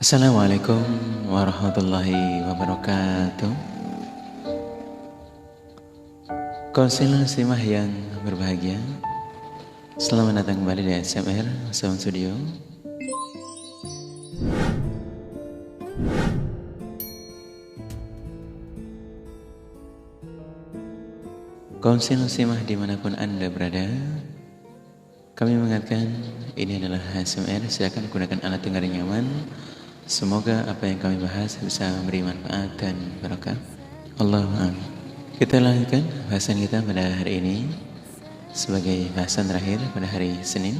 Assalamualaikum warahmatullahi wabarakatuh. Konsil muslimah yang berbahagia, selamat datang kembali di ASMR Sound Studio. Konsil muslimah dimanapun Anda berada, kami mengingatkan ini adalah ASMR, silakan gunakan alat dengar yang nyaman. Semoga apa yang kami bahas bisa memberi manfaat dan berkah. Allahumma amin. Kita lanjutkan bahasan kita pada hari ini sebagai bahasan terakhir pada hari Senin.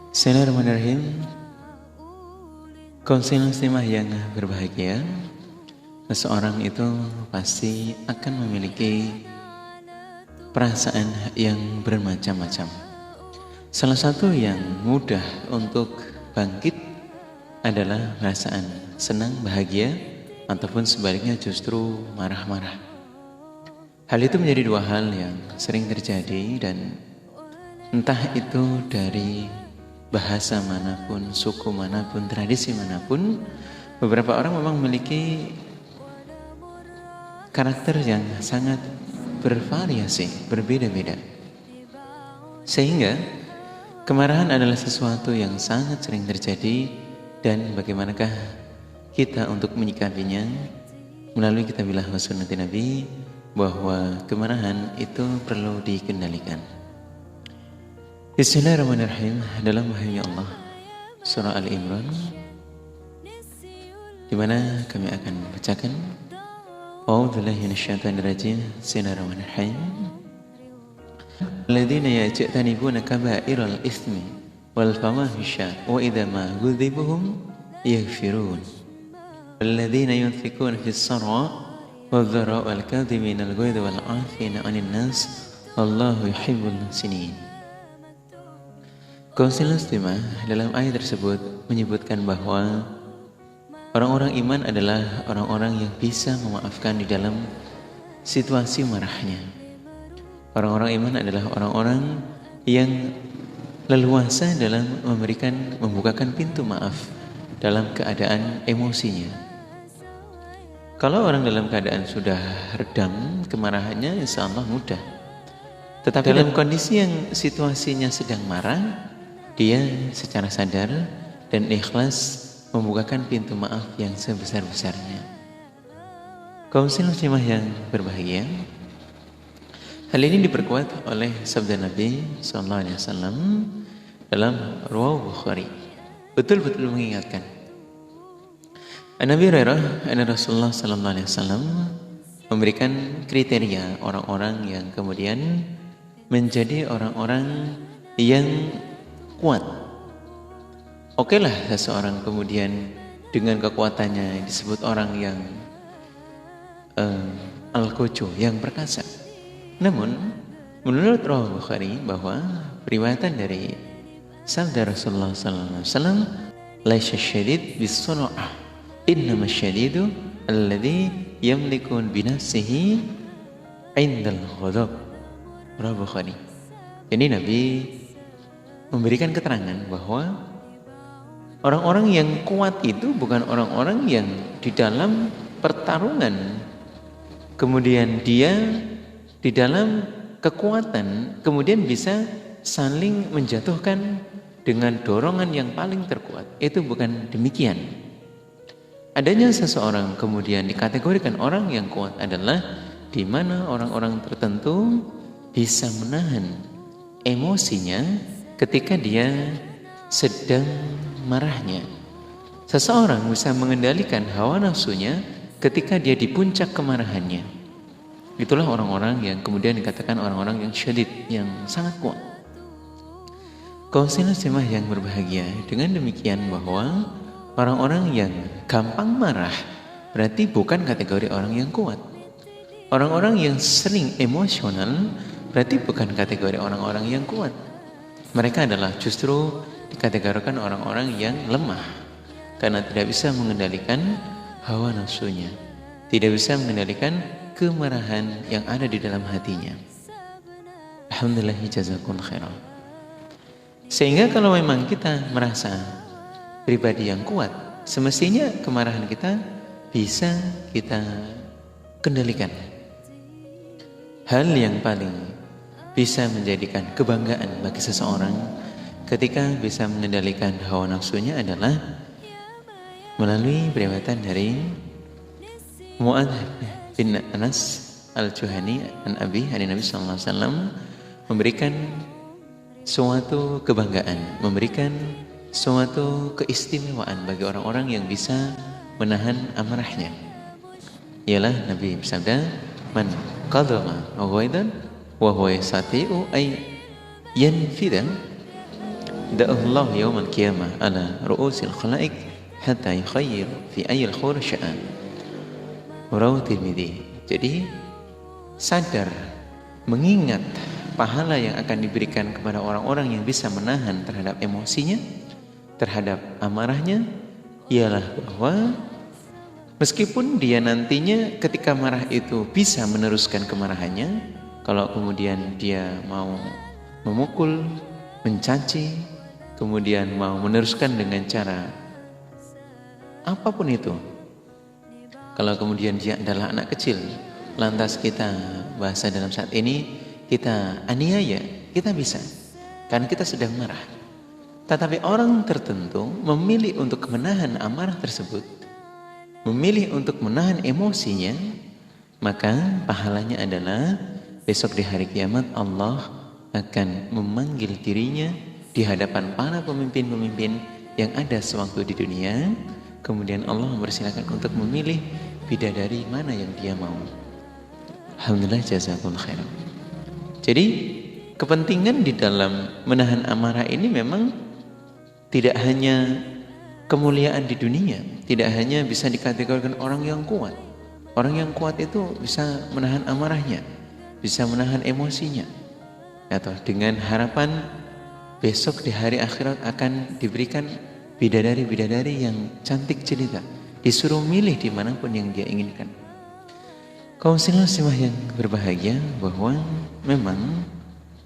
Bismillahirrahmanirrahim. Konsil muslimah yang berbahagia, seseorang itu pasti akan memiliki perasaan yang bermacam-macam. Salah satu yang mudah untuk bangkit adalah perasaan senang, bahagia, ataupun sebaliknya justru marah-marah. Hal itu menjadi dua hal yang sering terjadi, dan entah itu dari bahasa manapun, suku manapun, tradisi manapun, beberapa orang memang memiliki karakter yang sangat bervariasi, berbeda-beda. Sehingga kemarahan adalah sesuatu yang sangat sering terjadi, dan bagaimanakah kita untuk menyikapinya melalui kitabillah wa sunnati Nabi, bahwa kemarahan itu perlu dikendalikan. Bismillahirrahmanirrahim. Dalam wahyunya Allah, surah Al-Imran, di mana kami akan membacakan A'udzubillahi minasyaitonirrajim. Bismillahirrahmanirrahim. Alladzina yajtanibuna kaba'iral itsmi wal fawahisha wa idza ma ghadibuhum yaghfirun. Alladzina yunfikuna fis sarra wal-dharra wal-kadhimina al-ghayza wal-'afina 'anil nas wallahu yuhibbul muhsinin. Konsil muslimah dalam ayat tersebut menyebutkan bahwa orang-orang iman adalah orang-orang yang bisa memaafkan di dalam situasi marahnya. Orang-orang iman adalah orang-orang yang leluasa dalam membukakan pintu maaf dalam keadaan emosinya. Kalau orang dalam keadaan sudah redam kemarahannya, insya Allah mudah. Tetapi dalam kondisi yang situasinya sedang marah, dia secara sadar dan ikhlas membukakan pintu maaf yang sebesar-besarnya. Konsil muslimah yang berbahagia, hal ini diperkuat oleh sabda Nabi SAW dalam Riwayat Bukhari. Betul-betul mengingatkan. Nabi Hurairah, Rasulullah SAW memberikan kriteria orang-orang yang kemudian menjadi orang-orang yang kuat. Okelah seseorang kemudian dengan kekuatannya disebut orang yang al-quju, yang perkasa. Namun menurut Riwayat Bukhari bahwa periwayatan dari sabda Rasulullah SAW, laisa syadid bis-sur'ah, innama syadidu alladhi yamlikun binafsihi indal ghadab. Riwayat Bukhari. Jadi Nabi memberikan keterangan bahwa orang-orang yang kuat itu bukan orang-orang yang di dalam pertarungan kemudian dia di dalam kekuatan kemudian bisa saling menjatuhkan dengan dorongan yang paling terkuat. Itu bukan demikian. Adanya seseorang kemudian dikategorikan orang yang kuat adalah di mana orang-orang tertentu bisa menahan emosinya ketika dia sedang marahnya. Seseorang bisa mengendalikan hawa nafsunya ketika dia di puncak kemarahannya. Itulah orang-orang yang kemudian dikatakan orang-orang yang syadid, yang sangat kuat. Konsil muslimah yang berbahagia, dengan demikian bahwa orang-orang yang gampang marah berarti bukan kategori orang yang kuat. Orang-orang yang sering emosional berarti bukan kategori orang-orang yang kuat. Mereka adalah justru dikategorikan orang-orang yang lemah karena tidak bisa mengendalikan hawa nafsunya, tidak bisa mengendalikan kemarahan yang ada di dalam hatinya. Alhamdulillah, jazakumullah khairan. Sehingga kalau memang kita merasa pribadi yang kuat, semestinya kemarahan kita bisa kita kendalikan. Hal yang paling bisa menjadikan kebanggaan bagi seseorang ketika bisa mengendalikan hawa nafsunya adalah melalui peringatan dari Mu'adz bin Anas Al-Juhani an Abi Nabi sallallahu alaihi wasallam memberikan suatu kebanggaan, memberikan suatu keistimewaan bagi orang-orang yang bisa menahan amarahnya. Ialah Nabi bersabda, "Man qadama ghaidan wa huwa yastati'u ay yanfida da'allahu yawmal qiyamah ala ru'usil khalaiq hatta yukhayyir fi ayyil khur sya'a." Rawahu Tirmidzi. Jadi sadar, mengingat pahala yang akan diberikan kepada orang-orang yang bisa menahan terhadap emosinya, terhadap amarahnya, ialah bahwa meskipun dia nantinya ketika marah itu bisa meneruskan kemarahannya, kalau kemudian dia mau memukul, mencaci, kemudian mau meneruskan dengan cara apapun itu, kalau kemudian dia adalah anak kecil, lantas kita bahasa dalam saat ini kita aniaya, kita bisa, karena kita sedang marah. Tetapi orang tertentu memilih untuk menahan amarah tersebut, memilih untuk menahan emosinya, maka pahalanya adalah besok di hari kiamat Allah akan memanggil dirinya di hadapan para pemimpin-pemimpin yang ada sewaktu di dunia. Kemudian Allah mempersilakan untuk memilih bidadari mana yang dia mau. Alhamdulillah, jazakumullah khairan. Jadi kepentingan di dalam menahan amarah ini memang tidak hanya kemuliaan di dunia, tidak hanya bisa dikategorikan orang yang kuat. Orang yang kuat itu bisa menahan amarahnya, bisa menahan emosinya, atau dengan harapan besok di hari akhirat akan diberikan bidadari-bidadari yang cantik jelita, disuruh milih dimanapun yang dia inginkan. Kaum muslimah yang berbahagia, bahwa memang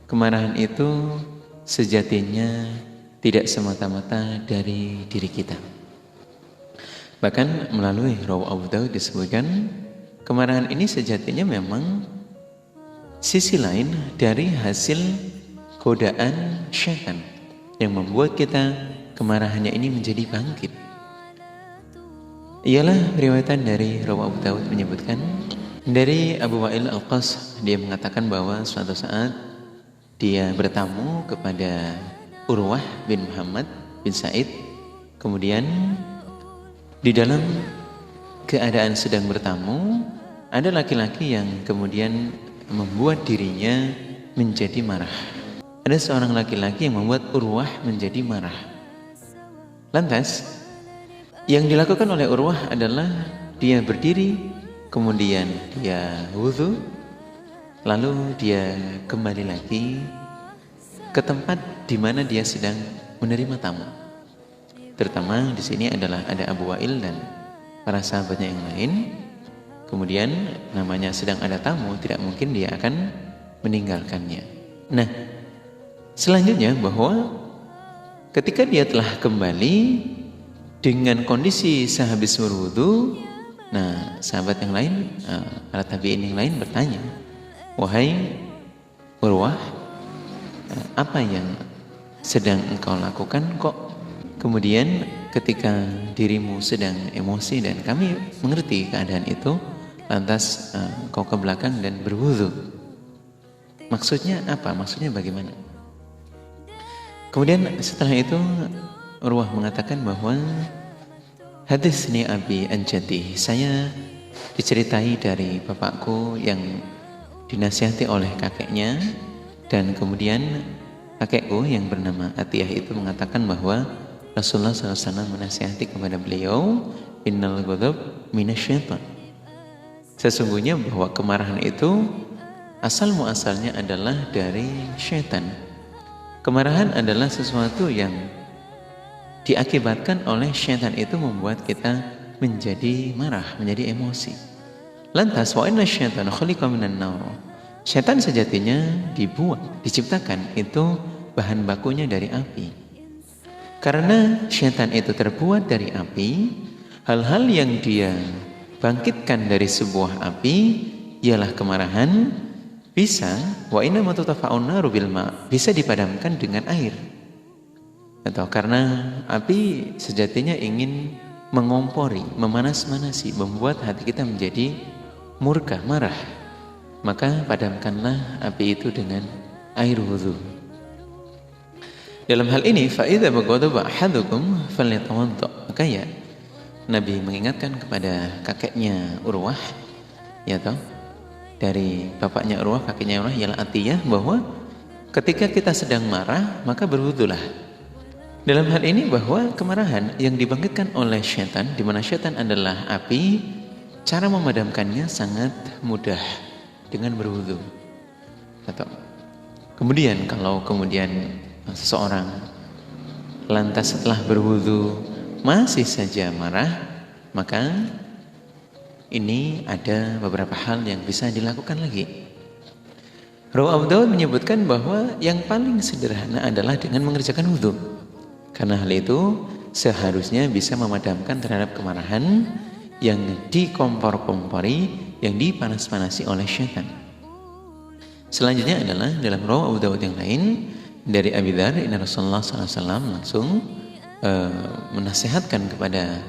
kemarahan itu sejatinya tidak semata-mata dari diri kita. Bahkan melalui Rawi Abu Daud disebutkan, kemarahan ini sejatinya memang sisi lain dari hasil godaan syaitan yang membuat kita kemarahannya ini menjadi bangkit. Ialah riwayatan dari Rawi Abu Daud menyebutkan dari Abu Wa'il Al-Qas, dia mengatakan bahwa suatu saat dia bertamu kepada Urwah bin Muhammad bin Said. Kemudian di dalam keadaan sedang bertamu, ada laki-laki yang kemudian membuat dirinya menjadi marah. Ada seorang laki-laki yang membuat Urwah menjadi marah. Lantas yang dilakukan oleh Urwah adalah dia berdiri, kemudian dia wudhu, lalu dia kembali lagi ke tempat di mana dia sedang menerima tamu. Terutama di sini adalah ada Abu Wa'il dan para sahabatnya yang lain. Kemudian namanya sedang ada tamu, tidak mungkin dia akan meninggalkannya. Nah, selanjutnya bahwa ketika dia telah kembali dengan kondisi sehabis berwudu, nah sahabat yang lain, para tabi'in yang lain bertanya, "Wahai Urwah, apa yang sedang engkau lakukan kok kemudian ketika dirimu sedang emosi dan kami mengerti keadaan itu, lantas kau ke belakang dan berwudu? Maksudnya apa? Maksudnya bagaimana?" Kemudian setelah itu Urwah mengatakan bahwa haditsni abi an jaddi, saya diceritai dari bapakku yang dinasihati oleh kakeknya, dan kemudian kakekku yang bernama Atiyah itu mengatakan bahwa Rasulullah SAW menasihati kepada beliau, innal ghadab minasyaitan, sesungguhnya bahwa kemarahan itu asal muasalnya adalah dari syaitan. Kemarahan adalah sesuatu yang diakibatkan oleh syaitan, itu membuat kita menjadi marah, menjadi emosi. Lantas wa inna syaitana khuliqa minan nar, syaitan sejatinya dibuat, diciptakan itu bahan bakunya dari api. Karena syaitan itu terbuat dari api, hal-hal yang dia bangkitkan dari sebuah api ialah kemarahan, bisa wa inna ma tutafa'un naru bil ma, bisa dipadamkan dengan air. Atau karena api sejatinya ingin mengompori, memanas-manasi, membuat hati kita menjadi murka, marah. Maka padamkanlah api itu dengan air wudhu. Dalam hal ini, fa'idha baghadaba ahadukum falyatawadda. Maka ya, Nabi mengingatkan kepada kakeknya Urwah, ya toh, dari bapaknya Urwah, kakeknya Urwah ialah Atiyah, bahwa ketika kita sedang marah, maka berwudhulah. Dalam hal ini bahwa kemarahan yang dibangkitkan oleh syaitan, di mana syaitan adalah api, cara memadamkannya sangat mudah dengan berwudhu. Atau kemudian kalau seseorang lantas setelah berwudhu masih saja marah, maka ini ada beberapa hal yang bisa dilakukan lagi. Rawi Abu Dawud menyebutkan bahwa yang paling sederhana adalah dengan mengerjakan wudhu. Karena hal itu seharusnya bisa memadamkan terhadap kemarahan yang dikompor-kompori, yang dipanas-panasi oleh syaitan. Selanjutnya adalah dalam Rawi Abu Dawud yang lain dari Abi Dzar, inna Rasulullah SAW langsung menasihatkan kepada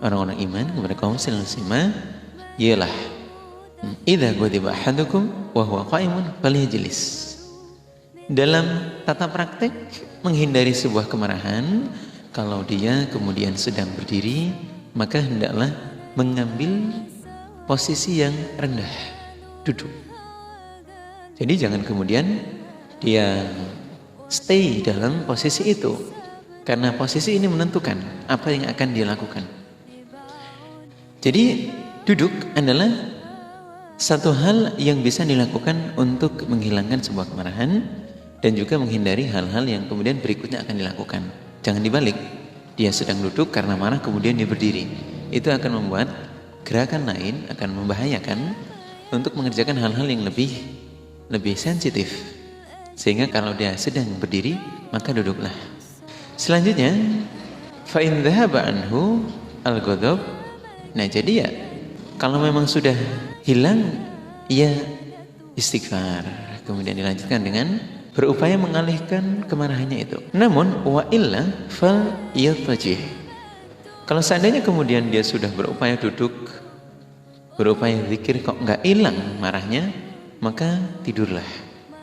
orang-orang iman, kepada kaum muslimah, ialah idza ghadiba ahadukum wa huwa qa'imun falyajlis. Dalam tata praktek menghindari sebuah kemarahan, kalau dia kemudian sedang berdiri, maka hendaklah mengambil posisi yang rendah, duduk. Jadi jangan kemudian dia stay dalam posisi itu, karena posisi ini menentukan apa yang akan dia lakukan. Jadi duduk adalah satu hal yang bisa dilakukan untuk menghilangkan sebuah kemarahan dan juga menghindari hal-hal yang kemudian berikutnya akan dilakukan. Jangan dibalik, dia sedang duduk karena marah kemudian dia berdiri. Itu akan membuat gerakan lain, akan membahayakan untuk mengerjakan hal-hal yang lebih sensitif. Sehingga kalau dia sedang berdiri, maka duduklah. Selanjutnya, fa in dhahaba anhu al-ghadab. Nah, jadi ya, kalau memang sudah hilang, ya istighfar. Kemudian dilanjutkan dengan berupaya mengalihkan kemarahannya itu. Namun wa illa fal yatajih. Kalau seandainya kemudian dia sudah berupaya duduk, berupaya zikir kok enggak hilang marahnya, maka tidurlah,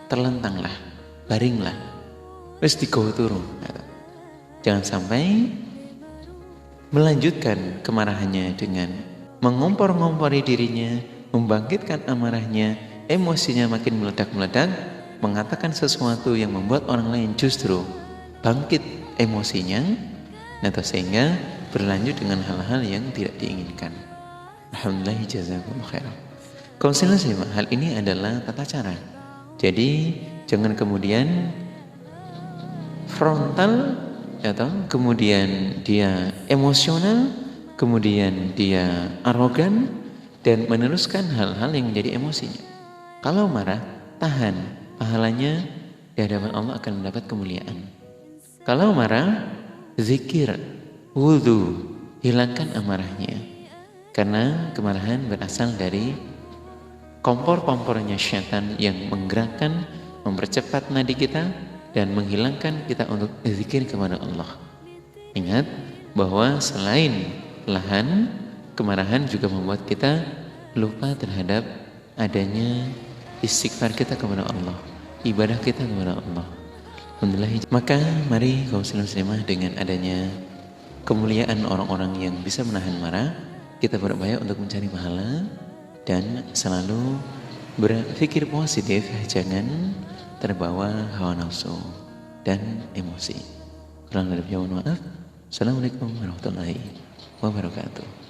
terlentanglah, baringlah, wis digawa turu. Jangan sampai melanjutkan kemarahannya dengan mengompor-ngompori dirinya, membangkitkan amarahnya, emosinya makin meledak-meledak, mengatakan sesuatu yang membuat orang lain justru bangkit emosinya, atau sehingga berlanjut dengan hal-hal yang tidak diinginkan. Alhamdulillah, jazakumullah khairan. Konsentrasi, hal ini adalah tata cara. Jadi jangan kemudian frontal, atau kemudian dia emosional, kemudian dia arogan dan meneruskan hal-hal yang menjadi emosinya. Kalau marah, tahan. Pahalanya di hadapan Allah akan mendapat kemuliaan. Kalau marah, zikir, wudhu, hilangkan amarahnya. Karena kemarahan berasal dari kompor-kompornya syaitan yang menggerakkan, mempercepat nadi kita dan menghilangkan kita untuk zikir kepada Allah. Ingat bahwa selain lahan, kemarahan juga membuat kita lupa terhadap adanya istighfar kita kepada Allah, ibadah kita kepada Allah. Alhamdulillah. Maka mari kaum muslimah, dengan adanya kemuliaan orang-orang yang bisa menahan marah, kita berupaya untuk mencari pahala dan selalu berpikir positif, jangan terbawa hawa nafsu dan emosi. Kurang lebihnya mohon maaf. Assalamualaikum warahmatullahi wabarakatuh.